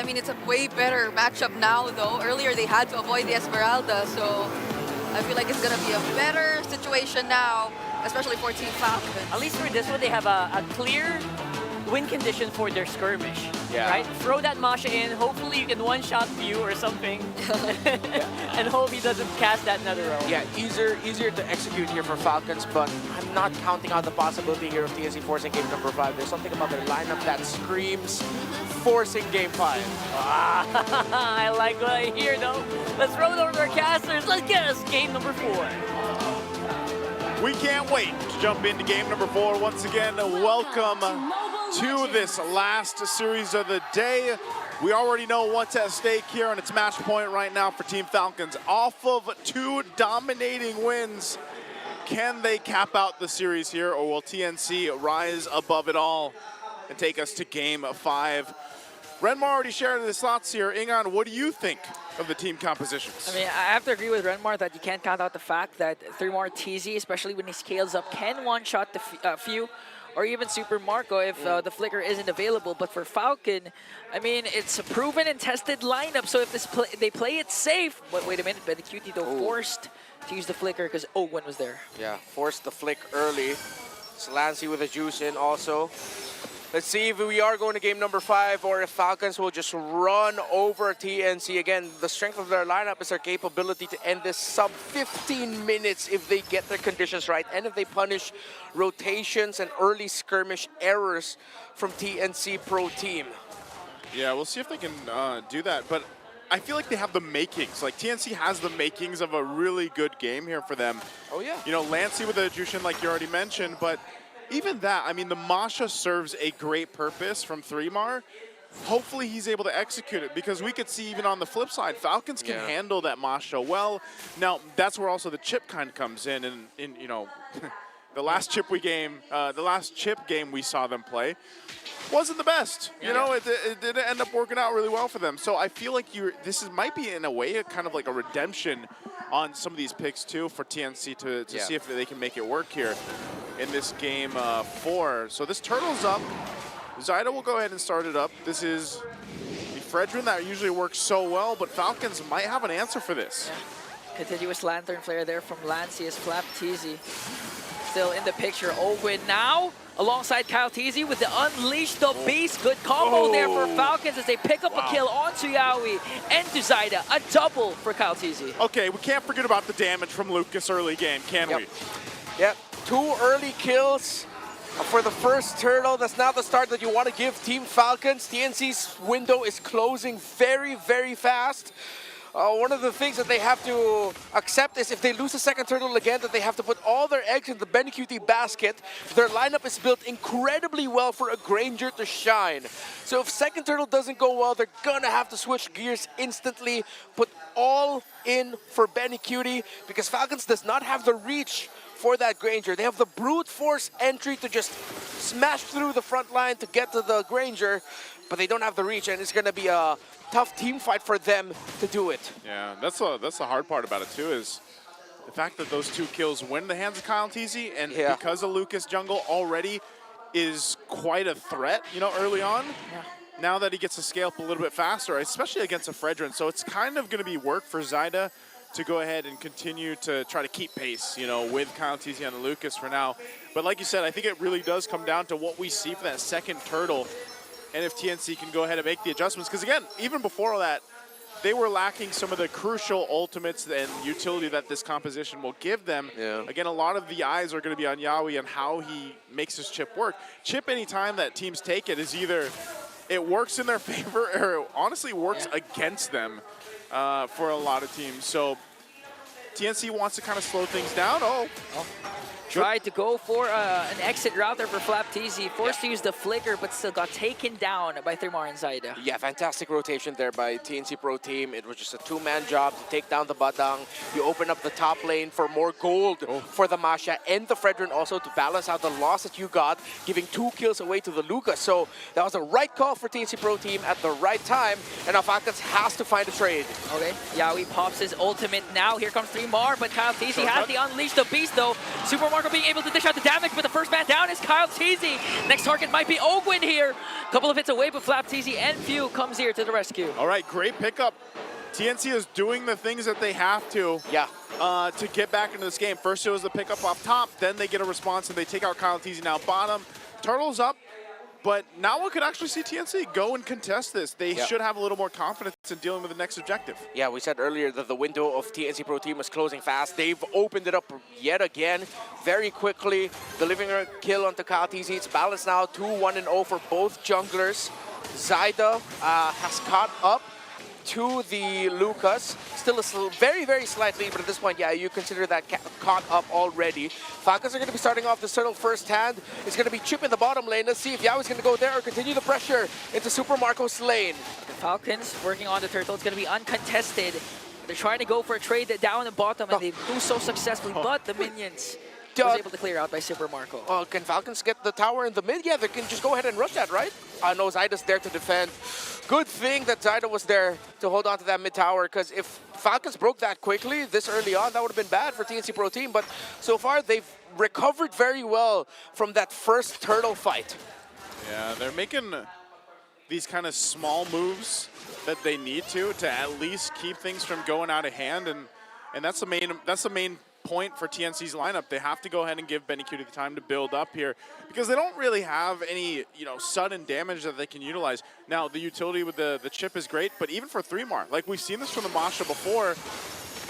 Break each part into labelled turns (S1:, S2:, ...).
S1: I mean, it's a way better matchup now, though. Earlier, they had to avoid the Esmeralda, so I feel like it's going to be a better situation now, especially for Team Falcon.
S2: At least for this one, they have a clear win condition for their skirmish.
S3: Yeah.
S2: Right? Throw that Masha in. Hopefully you can one-shot View or something. And hope he doesn't cast that another row.
S3: Yeah, easier to execute here for Falcons, but I'm not counting out the possibility here of TNC forcing game number 5. There's something about their lineup that screams forcing game 5.
S2: I like what I hear though. Let's roll over our casters. Let's get us game number 4.
S4: We can't wait to jump into game number 4. Once again, welcome to this last series of the day. We already know what's at stake here, and it's match point right now for Team Falcons. Off of 2 dominating wins, can they cap out the series here, or will TNC rise above it all and take us to game 5? Renmar already shared his thoughts here. Ingan, what do you think of the team compositions?
S2: I mean, I have to agree with Renmar that you can't count out the fact that 3-Mar TZ, especially when he scales up, can one-shot the Few, or even Super Marco if the Flicker isn't available. But for Falcon, I mean, it's a proven and tested lineup, so if they play it safe. But wait a minute, BennyQt though forced to use the Flicker because Owen was there.
S3: Yeah, forced the flick early. Slancy with a juice in also. Let's see if we are going to game number 5 or if Falcons will just run over TNC. Again, the strength of their lineup is their capability to end this sub 15 minutes if they get their conditions right and if they punish rotations and early skirmish errors from TNC Pro Team.
S4: Yeah, we'll see if they can do that, but I feel like they have the makings. Like, TNC has the makings of a really good game here for them.
S3: Oh, yeah.
S4: You know, Lancey with the Jushin, like you already mentioned, but even that, I mean, the Masha serves a great purpose from 3-Mar. Hopefully he's able to execute it, because we could see even on the flip side, Falcons can handle that Masha well. Now, that's where also the chip kind of comes in, and you know, the last chip game we saw them play wasn't the best. You know, it didn't end up working out really well for them. So I feel like this might be, in a way, a kind of like a redemption on some of these picks too for TNC to see if they can make it work here in this game 4. So this turtle's up. Zyda will go ahead and start it up. This is the Fredrin that usually works so well, but Falcons might have an answer for this.
S2: Yeah. Continuous Lantern Flare there from Lancey as Flap TZ. Still in the picture. Owen now alongside Kyle TZ with the Unleash the Beast. Good combo there for Falcons as they pick up a kill onto Yaoi and to Zyda. A double for Kyle TZ.
S4: Okay, we can't forget about the damage from Lucas early game, can we?
S3: Yep, 2 early kills for the first turtle. That's not the start that you want to give Team Falcons. TNC's window is closing very, very fast. One of the things that they have to accept is if they lose the second turtle again, that they have to put all their eggs in the BennyQt basket. Their lineup is built incredibly well for a Granger to shine. So if second turtle doesn't go well, they're gonna have to switch gears instantly, put all in for BennyQt, because Falcons does not have the reach for that Granger. They have the brute force entry to just smash through the front line to get to the Granger, but they don't have the reach, and it's gonna be a tough team fight for them to do it.
S4: Yeah, that's the hard part about it too, is the fact that those 2 kills went in the hands of Kyle TZ, and because of Lucas jungle already is quite a threat, you know, early on. Now that he gets to scale up a little bit faster, especially against a Fredrin, so it's kind of going to be work for Zyda to go ahead and continue to try to keep pace, you know, with Kyle TZ and Lucas for now. But like you said, I think it really does come down to what we see for that second turtle, and if TNC can go ahead and make the adjustments. Because again, even before that, they were lacking some of the crucial ultimates and utility that this composition will give them. Again, a lot of the eyes are going to be on Yaoi and how he makes his chip work. Chip, anytime that teams take it, is either it works in their favor or it honestly works against them for a lot of teams. So TNC wants to kind of slow things down.
S2: Tried to go for an exit route there for Flap TZ. Forced to use the Flicker, but still got taken down by 3-Mar and Zyda.
S3: Yeah, fantastic rotation there by TNC Pro Team. It was just a 2-man job to take down the Badang. You open up the top lane for more gold for the Masha and the Fredrin also to balance out the loss that you got, giving 2 kills away to the Lucas. So that was the right call for TNC Pro Team at the right time, and now Falcons has to find a trade.
S2: Okay, Yaoi pops his ultimate now. Here comes 3-Mar, but Kyle TZ has the Unleash the Beast though. Super Marco Marco being able to dish out the damage, but the first man down is Kyle Teasy. Next target might be Ogwin here. Couple of hits away, but Flap Teasy and Few comes here to the rescue.
S4: All right, great pickup. TNC is doing the things that they have to get back into this game. First it was the pickup off top, then they get a response and they take out Kyle Teasy now bottom. Turtle's up, but now one could actually see TNC go and contest this. They should have a little more confidence in dealing with the next objective. Yeah,
S3: we said earlier that the window of TNC Pro Team was closing fast. They've opened it up yet again very quickly, delivering a kill onto Kyle Teasy. It's balanced now, 2-1-0 for both junglers. Zyda has caught up to the Lucas. Still a very, very slight lead, but at this point, yeah, you consider that caught up already. Falcons are going to be starting off this turtle first hand. It's going to be Chip in the bottom lane. Let's see if Yaoi's going to go there or continue the pressure into Super Marco's lane.
S2: The Falcons working on the turtle. It's going to be uncontested. They're trying to go for a trade down and bottom, and they do so successfully, but the minions was able to clear out by Super Marco.
S3: Can Falcons get the tower in the mid? Yeah, they can just go ahead and rush that, right? No, Zyda's there to defend. Good thing that Zyda was there to hold on to that mid tower, because if Falcons broke that quickly this early on, that would have been bad for TNC Pro Team. But so far, they've recovered very well from that first turtle fight.
S4: Yeah, they're making these kind of small moves that they need to at least keep things from going out of hand, and that's the main point for TNC's lineup. They have to go ahead and give Benny Cutie the time to build up here, because they don't really have any, sudden damage that they can utilize. Now, the utility with the chip is great, but even for 3-Mar, like we've seen this from the Masha before,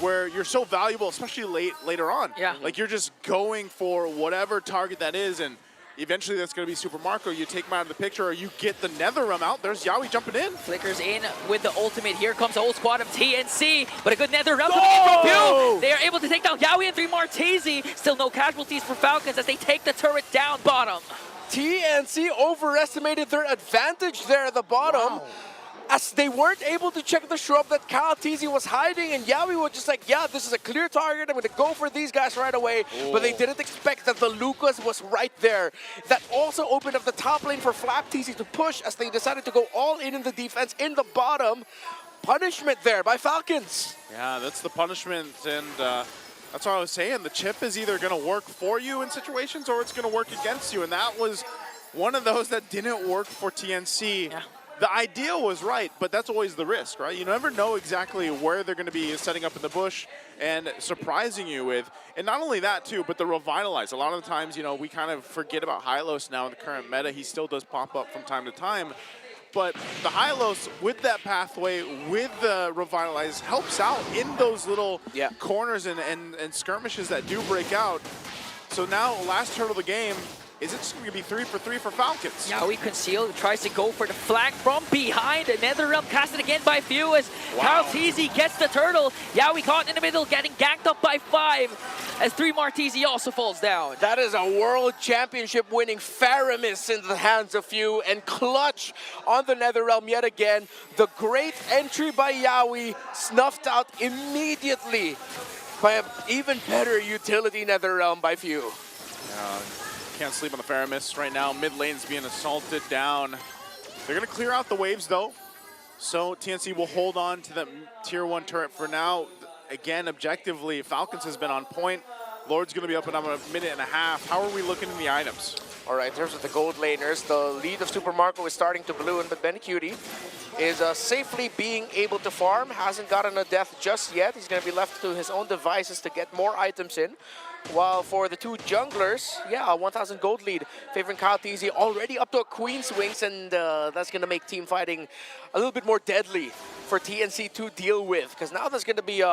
S4: where you're so valuable, especially later on.
S2: Yeah.
S4: Like you're just going for whatever target that is, and eventually that's going to be Super Marco. You take him out of the picture, or you get the Netherrealm out. There's Yaoi jumping in.
S2: Flickers in with the ultimate. Here comes the whole squad of TNC, but a good Netherrealm coming in from Pew. They are able to take down Yaoi and 3-Mar Teasy. Still no casualties for Falcons as they take the turret down bottom.
S3: TNC overestimated their advantage there at the bottom. Wow. As they weren't able to check the shrub that Kyle Teasy was hiding, and Yaoi was just like, yeah, this is a clear target, I'm going to go for these guys right away. Ooh. But they didn't expect that the Lucas was right there. That also opened up the top lane for Flap Teasy to push as they decided to go all in the defense in the bottom. Punishment there by Falcons.
S4: Yeah, that's the punishment, and that's what I was saying. The chip is either going to work for you in situations or it's going to work against you, and that was one of those that didn't work for TNC. Yeah. The idea was right, but that's always the risk, right? You never know exactly where they're going to be setting up in the bush and surprising you with. And not only that, too, but the Revitalize. A lot of the times, we kind of forget about Hylos now in the current meta. He still does pop up from time to time. But the Hylos, with that pathway, with the Revitalize, helps out in those little corners and skirmishes that do break out. So now, last turtle of the game, is it just going to be 3 for 3 for Falcons?
S2: Yaoi concealed, tries to go for the flank from behind. Another realm casted again by Few as Kyle Teasy gets the turtle. Yaoi caught in the middle, getting ganked up by 5 as 3-Mar Teasy also falls down.
S3: That is a world championship winning Faramis in the hands of Few, and clutch on the Netherrealm yet again. The great entry by Yaoi snuffed out immediately by an even better utility Netherrealm by Few.
S4: Can't sleep on the Faramis right now. Mid lane's being assaulted down. They're going to clear out the waves, though. So TNC will hold on to the tier 1 turret for now. Again, objectively, Falcons has been on point. Lord's going to be up in a minute and a half. How are we looking in the items?
S3: All right, in terms of the gold laners, the lead of Super Marco is starting to balloon, but Ben Cutie is safely being able to farm. Hasn't gotten a death just yet. He's going to be left to his own devices to get more items in. While for the two junglers, a 1,000 gold lead, favoring Kyle Teasy, already up to a Queen's Wings, and that's going to make team fighting a little bit more deadly for TNC to deal with. Because now there's going to be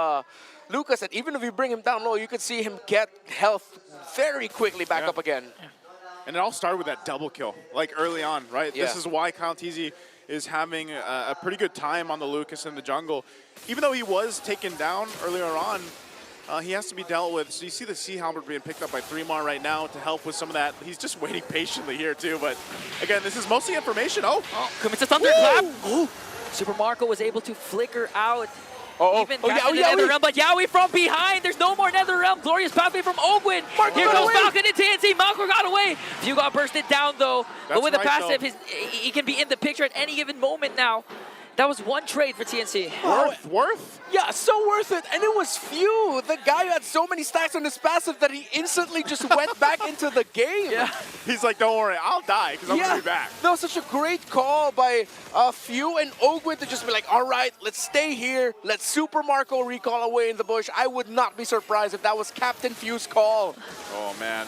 S3: Lucas, and even if you bring him down low, you could see him get health very quickly back up again.
S4: And it all started with that double kill, like early on, right? This is why Kyle Teasy is having a pretty good time on the Lucas in the jungle. Even though he was taken down earlier on, he has to be dealt with. So you see the Sea Halberd being picked up by 3-Mar right now to help with some of that. He's just waiting patiently here too, but again, this is mostly information.
S2: Commits a thunderclap. Super Marco was able to flicker out. Even Netherrealm, but Yaoi from behind. There's no more Netherrealm. Glorious pathway from Ogwin. Here goes Falcon and TNC. Malco got away. Few got bursted down though. But with the passive, he can be in the picture at any given moment now. That was one trade for TNC.
S4: Worth?
S3: Yeah, so worth it. And it was few. The guy had so many stacks on his passive that he instantly just went back into the game.
S2: Yeah.
S4: He's like, don't worry, I'll die because I'm going to be back.
S3: That was such a great call by Few and Ogwin to just be like, all right, let's stay here. Let Super Marco recall away in the bush. I would not be surprised if that was Captain Few's call.
S4: Oh, man.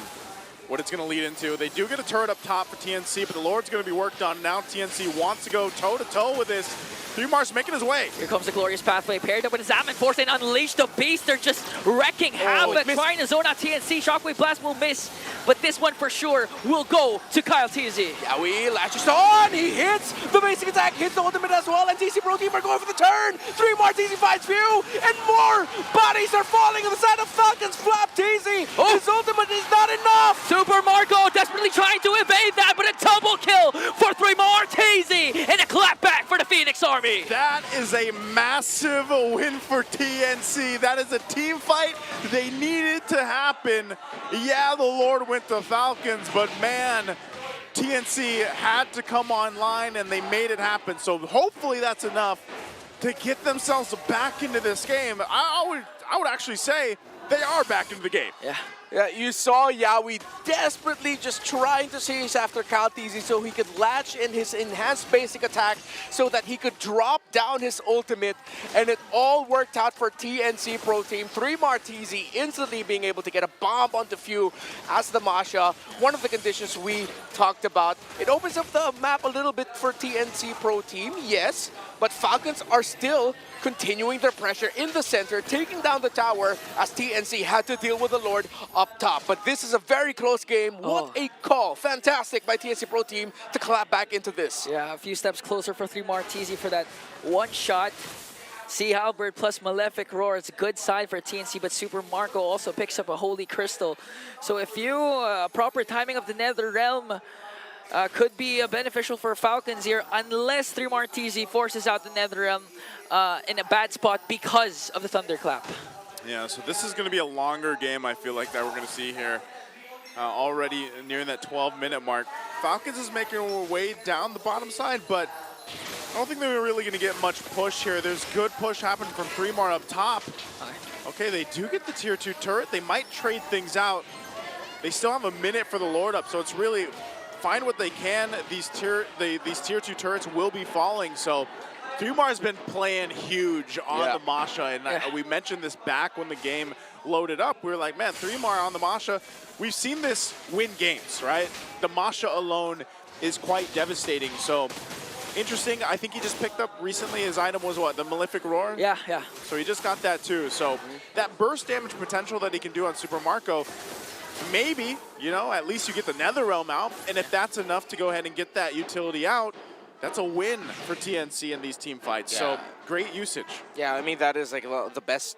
S4: What it's going to lead into. They do get a turret up top for TNC, but the Lord's going to be worked on. Now TNC wants to go toe-to-toe with this. 3Mars making his way.
S2: Here comes the glorious pathway paired up with Zaman Force and Unleash the Beast. They're just wrecking havoc, trying to zone out TNC. Shockwave Blast will miss, but this one for sure will go to Kyle TZ.
S3: Yowie latches on. He hits the basic attack, hits the ultimate as well, and TC Pro Team are going for the turn. 3 more TC finds Few, and more bodies are falling on the side of Falcons. Flap TZ. His ultimate is not enough.
S2: Super Marco desperately trying to evade that, but a double kill for 3 more TZ, and a clap back for the Phoenix Army.
S4: That is a massive win for TNC. That is a team fight they needed to happen. Yeah, the Lord went to Falcons, but man, TNC had to come online and they made it happen. So hopefully that's enough to get themselves back into this game. I would actually say they are back into the game.
S2: Yeah.
S3: Yeah, you saw Yowie desperately just trying to chase after Kyle TZ so he could latch in his enhanced basic attack so that he could drop down his ultimate, and it all worked out for TNC Pro Team. 3 more TZ instantly being able to get a bomb onto Few as the Masha. One of the conditions we talked about. It opens up the map a little bit for TNC Pro Team, yes, but Falcons are still continuing their pressure in the center, taking down the tower as TNC had to deal with the Lord up top. But this is a very close game. What a call. Fantastic by TNC Pro Team to clap back into this.
S2: Yeah, a few steps closer for 3 more TZ for that one shot. Sea Halberd plus Malefic Roar, it's a good side for TNC, but Super Marco also picks up a Holy Crystal. So if you, proper timing of the Nether Realm could be beneficial for Falcons here, unless 3 more TZ forces out the Nether Realm in a bad spot because of the Thunderclap.
S4: Yeah, so this is going to be a longer game, I feel like, that we're going to see here. Already nearing that 12-minute mark. Falcons is making their way down the bottom side, but I don't think they're really going to get much push here. There's good push happening from 3 more up top. Okay, they do get the tier 2 turret. They might trade things out. They still have a minute for the Lord up, so it's really find what they can. These tier 2 turrets will be falling, so 3mar has been playing huge on the Masha, and we mentioned this back when the game loaded up. We were like, man, 3mar on the Masha, we've seen this win games, right? The Masha alone is quite devastating, so interesting. I think he just picked up recently, his item was what, the Malefic Roar?
S2: Yeah, yeah.
S4: So he just got that too, so that burst damage potential that he can do on Super Marco, maybe, you know, at least you get the Nether Realm out, and if that's enough to go ahead and get that utility out, that's a win for TNC in these team fights. So great usage.
S3: Yeah, I mean, that is like the best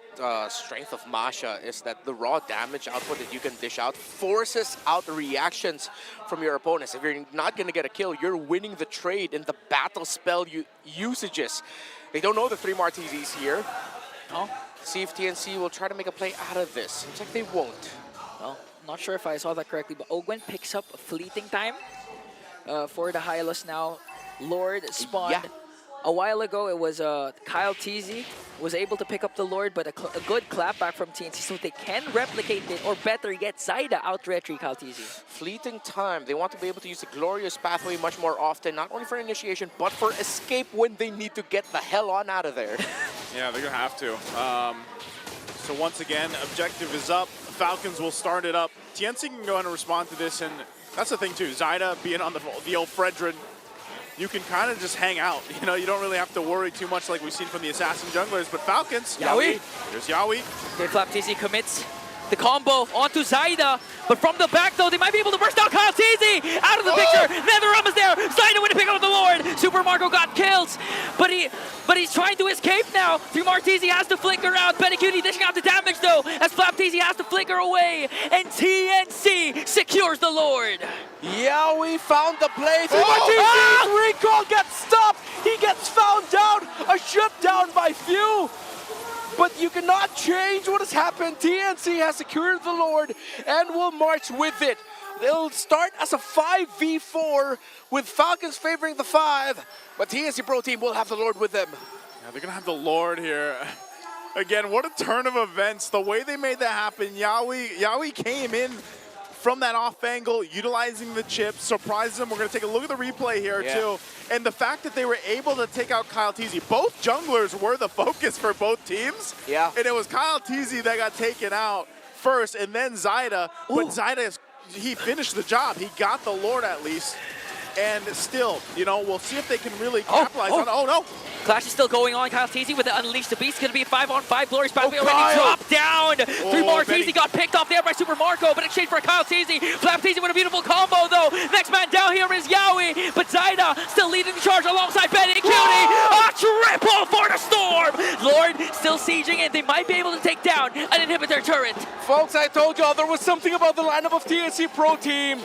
S3: strength of Masha is that the raw damage output that you can dish out forces out the reactions from your opponents. If you're not going to get a kill, you're winning the trade in the battle spell usages. They don't know the 3 more TZs here.
S2: Oh.
S3: See if TNC will try to make a play out of this. Seems like they won't.
S2: Well, not sure if I saw that correctly, but Ogwen picks up a fleeting time for the Hylas now. Lord spawned a while ago. It was Kyle TZ was able to pick up the Lord, but a good clapback from TNC, so they can replicate it, or better yet, Zyda out-retry Kyle TZ.
S3: Fleeting time. They want to be able to use the glorious pathway much more often, not only for initiation, but for escape when they need to get the hell on out of there.
S4: Yeah, they're gonna have to. So once again, objective is up. Falcons will start it up. TNC can go ahead and respond to this, and that's the thing too. Zyda being on the old Fredrin, you can kind of just hang out. You know, you don't really have to worry too much like we've seen from the Assassin junglers, but Falcons.
S2: Yowie.
S4: There's Yowie.
S2: Okay, Flap TZ commits the combo onto Zyda, but from the back though, they might be able to burst out Kyle TZ out of the picture. Nether Realm is there. Zyda went to pick up the Lord. Super Marco got kills, but he's trying to escape now. 3 more TZ has to flicker out. Benicuti dishing out the damage though, as Flap TZ has to flicker away, and TNC secures the Lord.
S3: Yeah, we found the play. 3 more TZ's recall gets stopped. He gets found out. A shutdown by Few. But you cannot change what has happened. TNC has secured the Lord and will march with it. They'll start as a 5v4 with Falcons favoring the 5, but TNC Pro Team will have the Lord with them.
S4: Yeah, they're going to have the Lord here. Again, what a turn of events. The way they made that happen, Yawi came in from that off angle, utilizing the chip, surprised them. We're going to take a look at the replay here, too. And the fact that they were able to take out Kyle Teasy. Both junglers were the focus for both teams.
S3: Yeah.
S4: And it was Kyle Teasy that got taken out first, and then Zyda. But Zyda, he finished the job. He got the Lord at least. And still, you know, we'll see if they can really capitalize on it. Oh, no.
S2: Clash is still going on. Kyle Teasy with the Unleash the Beast. Going to be a 5-on-5. Glorious Pathway already
S3: Kyle.
S2: dropped down. Three more.
S4: Benny.
S2: Teasy got picked off there by Super Marco, but exchange for Kyle Teasy. Flap Teasy with a beautiful combo, though. Next man down here is Yawi, but Zyda still leading the charge alongside Benny and Cutie. A triple for the Storm. Lord still sieging, and they might be able to take down an inhibitor turret.
S3: Folks, I told y'all there was something about the lineup of TNC Pro Team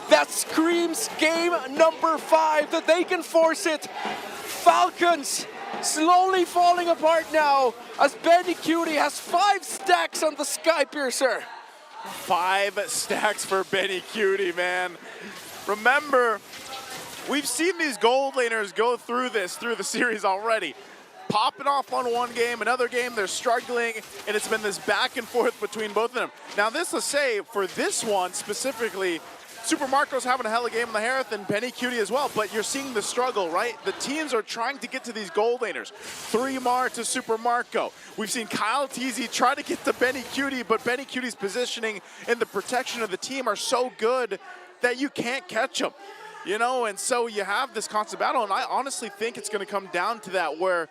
S3: that screams game number 5, that they can force it. Falcons slowly falling apart now as Benny Cutie has 5 stacks on the Skypiercer.
S4: 5 stacks for Benny Cutie, man. Remember, we've seen these gold laners go through the series already. Popping off on one game, another game, they're struggling, and it's been this back and forth between both of them. Now this, let's say, for this one specifically, Super Marco's having a hell of a game on the Harith and Benny Cutie as well, but you're seeing the struggle, right? The teams are trying to get to these gold laners. 3mar to Super Marco. We've seen Kyle Teasy try to get to Benny Cutie, but Benny Cutie's positioning and the protection of the team are so good that you can't catch him. You know, and so you have this constant battle, and I honestly think it's going to come down to that, where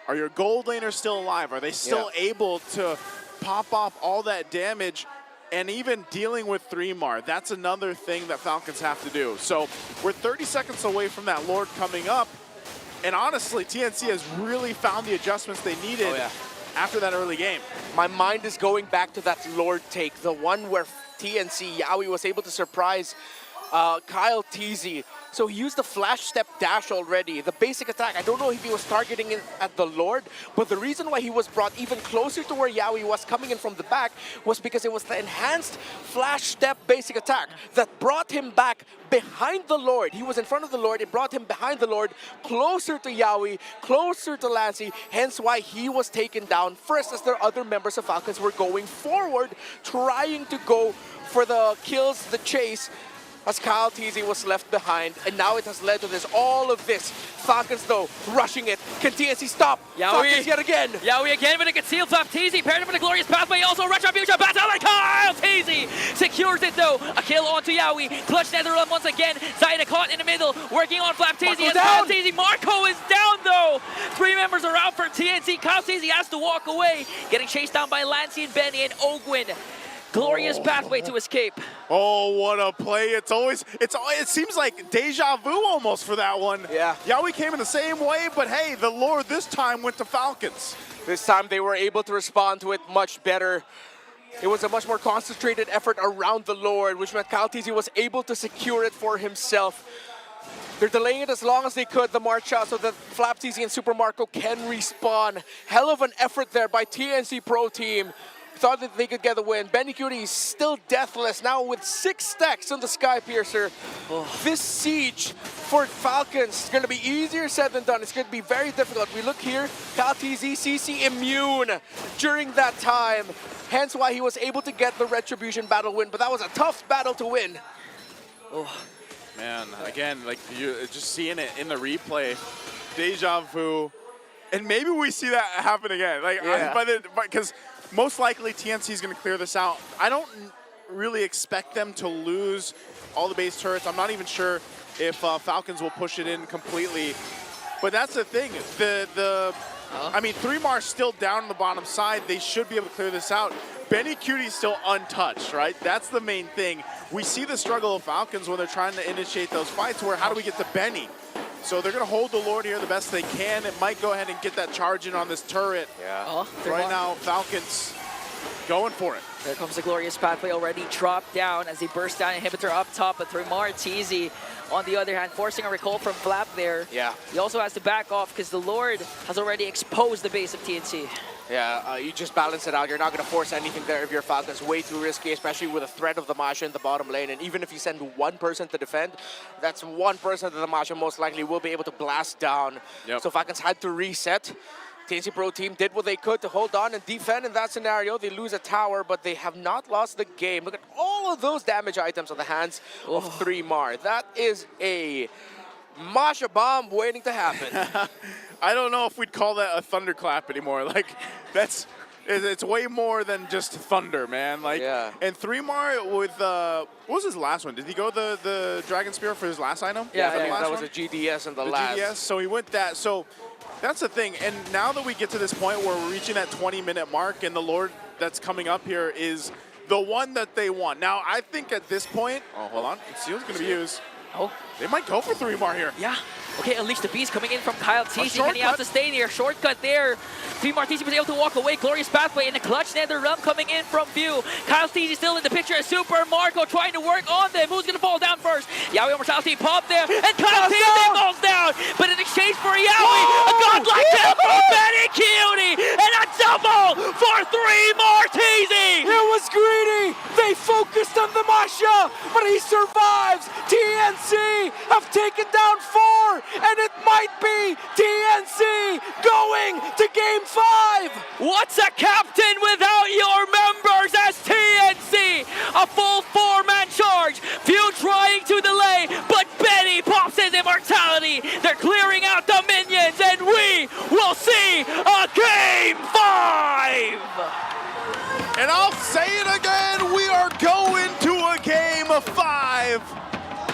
S4: are your gold laners still alive? Are they still able to pop off all that damage? And even dealing with 3mar, that's another thing that Falcons have to do. So we're 30 seconds away from that Lord coming up. And honestly, TNC has really found the adjustments they needed after that early game.
S3: My mind is going back to that Lord take, the one where TNC Yawi was able to surprise Kyle Teasy. So he used the flash step dash already. The basic attack, I don't know if he was targeting it at the Lord, but the reason why he was brought even closer to where Yawi was coming in from the back was because it was the enhanced flash step basic attack that brought him back behind the Lord. He was in front of the Lord, it brought him behind the Lord, closer to Yawi, closer to Lancey, hence why he was taken down first as their other members of Falcons were going forward, trying to go for the kills, the chase, as Kyle Teasy was left behind, and now it has led to this, all of this. Falcons, though, rushing it. Can TNC stop? Falcons yet again.
S2: Yawi again with a concealed Flap Teasy, paired him with a glorious pathway, also Retribution battle, and Kyle Teasy secures it, though. A kill onto Yawi, clutch Netherrealm once again. Zyda caught in the middle, working on Flap Teasy, and Kyle Teasy. Marco is down, though. 3 members are out for TNC. Kyle Teasy has to walk away, getting chased down by Lancey and Benny and Ogwin. Glorious pathway to escape.
S4: Oh, what a play. It seems like deja vu almost for that one.
S3: Yeah.
S4: Yawi came in the same way, but hey, the Lord this time went to Falcons.
S3: This time they were able to respond to it much better. It was a much more concentrated effort around the Lord, which meant Kyle Teasy was able to secure it for himself. They're delaying it as long as they could, the March shot, so that Flap Teasy and Super Marco can respawn. Hell of an effort there by TNC Pro Team. Thought that they could get the win. Benny Cutie is still deathless now with 6 stacks on the Skypiercer. This siege for Falcons is going to be easier said than done. It's going to be very difficult. We look here, Kyle Teasy, CC immune during that time. Hence why he was able to get the Retribution battle win, but that was a tough battle to win.
S4: Man, again, like you just seeing it in the replay, deja vu, and maybe we see that happen again. Like, because most likely TNC is going to clear this out. I don't really expect them to lose all the base turrets. I'm not even sure if Falcons will push it in completely. But that's the thing. I mean, 3mar still down on the bottom side. They should be able to clear this out. Benny Cutie's still untouched, right? That's the main thing. We see the struggle of Falcons when they're trying to initiate those fights where how do we get to Benny? So they're going to hold the Lord here the best they can. It might go ahead and get that charge in on this turret.
S3: Yeah.
S4: Right now, Falcons Going for it.
S2: There comes the glorious pathway already dropped down as they burst down inhibitor up top, but Thrymar TZ on the other hand forcing a recall from Flap there.
S3: Yeah.
S2: He also has to back off because the Lord has already exposed the base of TNC.
S3: Yeah, you just balance it out. You're not going to force anything there if you're Falcons. Way too risky, especially with a threat of the Masha in the bottom lane. And even if you send one person to defend, that's one person that the Masha most likely will be able to blast down.
S4: Yep.
S3: So Falcons had to reset. TNC Pro team did what they could to hold on and defend in that scenario. They lose a tower, but they have not lost the game. Look at all of those damage items on the hands of Thrymar. That is a Masha bomb waiting to happen.
S4: I don't know if we'd call that a thunderclap anymore. Like, it's way more than just thunder, man. Like,
S3: Yeah.
S4: And Thrymar with, what was his last one? Did he go the Dragon Spear for his last item?
S2: Yeah,
S4: Was that the last
S3: that was
S4: one?
S3: a GDS in the
S4: The
S3: last.
S4: GDS, so he went that. So that's the thing. And now that we get to this point where we're reaching that 20-minute mark and the Lord that's coming up here is the one that they want. Now, I think at this point, oh, hold on. Seal's going to be used.
S2: Oh.
S4: They might go for Thrymar here.
S2: Yeah. Okay, Unleash the Beast coming in from Kyle TC. Can he
S4: shortcut.
S2: sustain here? Shortcut there. Thrymar TC was able to walk away. Glorious pathway in the clutch. Nether Realm coming in from view. Kyle TC still in the picture. Super Marco trying to work on them. Who's going to fall down first? Yaoi Immortality popped there. And Kyle TC falls down. But in exchange for Yaoi, a godlike kill from Benny Cutie. And a double for Thrymar TC.
S3: It was greedy. They focused on the Masha, but he survives. TNC have taken down 4, and it might be TNC going to Game 5.
S2: What's a captain without your members as TNC? A full 4-man charge. Few trying to delay, but Benny pops his immortality. They're clearing out the minions, and we will see a Game 5.
S4: And I'll say it again, we are going to a Game of 5.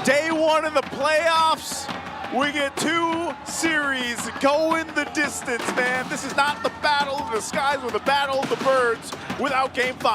S4: Day 1 in the playoffs. We get 2 series going the distance, man. This is not the battle of the skies or the battle of the birds without Game 5.